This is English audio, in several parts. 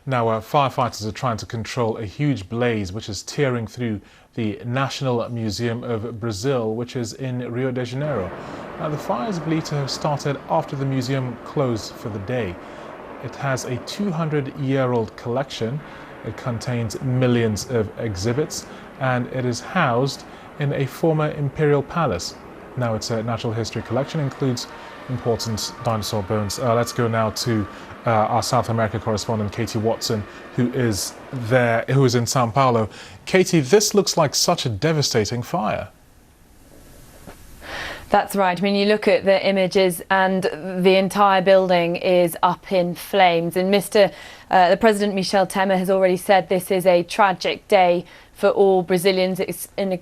Now, firefighters are trying to control a huge blaze which is tearing through the National Museum of Brazil, which is in Rio de Janeiro. Now, the fire is believed to have started after the museum closed for the day. It has a 200-year-old collection. It contains millions of exhibits, and it is housed in a former imperial palace. Now, its natural history collection includes important dinosaur bones. Let's go now to our South America correspondent, Katie Watson, who is in Sao Paulo. Katie, this looks like such a devastating fire. That's right. I mean, you look at the images and the entire building is up in flames. And the President Michel Temer has already said this is a tragic day for all Brazilians. It's an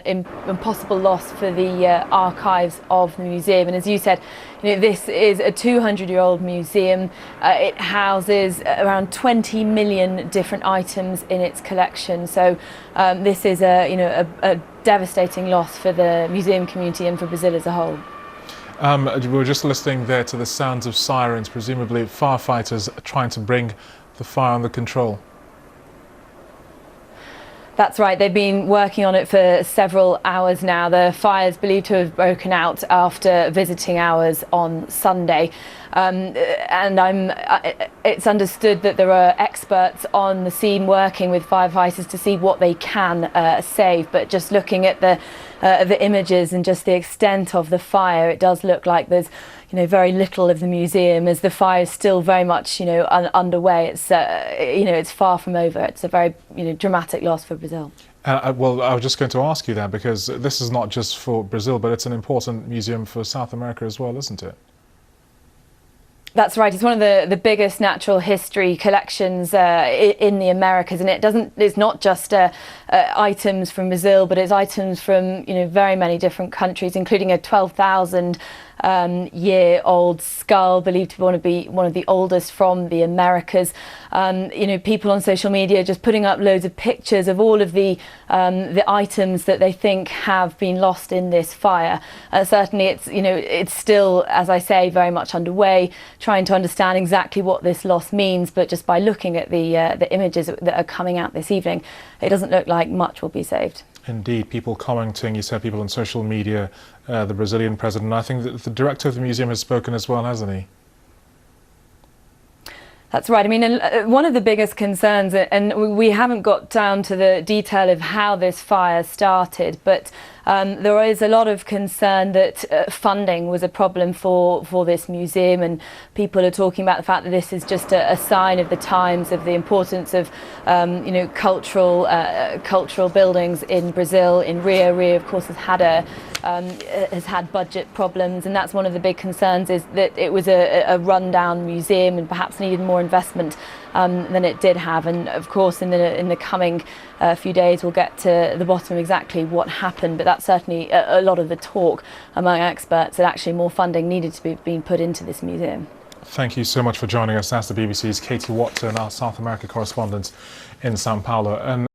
impossible loss for the archives of the museum. And as you said, this is a 200-year-old museum. It houses around 20 million different items in its collection. So this is a devastating loss for the museum community and for Brazil as a whole. We were just listening there to the sounds of sirens, presumably firefighters trying to bring the fire under control. That's right. They've been working on it for several hours now. The fire is believed to have broken out after visiting hours on Sunday. It's understood that there are experts on the scene working with firefighters to see what they can save. But just looking at the images and just the extent of the fire, it does look like there's very little of the museum, as the fire is still very much underway. It's far from over. It's a very dramatic loss for Brazil. Well, I was just going to ask you that, because this is not just for Brazil, but it's an important museum for South America as well, isn't it? That's right. It's one of the biggest natural history collections in the Americas, and it's not just items from Brazil, but it's items from very many different countries, including a 12,000-year-old skull believed to be one of the oldest from the Americas. People on social media just putting up loads of pictures of all of the items that they think have been lost in this fire. Certainly, it's still, as I say, very much underway, trying to understand exactly what this loss means. But just by looking at the images that are coming out this evening, it doesn't look like much will be saved. Indeed, people commenting, you said people on social media, the Brazilian president. I think that the director of the museum has spoken as well, hasn't he? That's right. I mean, one of the biggest concerns, and we haven't got down to the detail of how this fire started, but there is a lot of concern that funding was a problem for this museum, and people are talking about the fact that this is just a sign of the times, of the importance of cultural buildings in Brazil. In Rio, of course, has had budget problems, and that's one of the big concerns, is that it was a rundown museum and perhaps needed more investment than it did have. And of course, in the coming few days, we'll get to the bottom of exactly what happened. But that's certainly a lot of the talk among experts, that actually more funding needed to be being put into this museum. Thank you so much for joining us. That's the BBC's Katie Watson, our South America correspondent in Sao Paulo.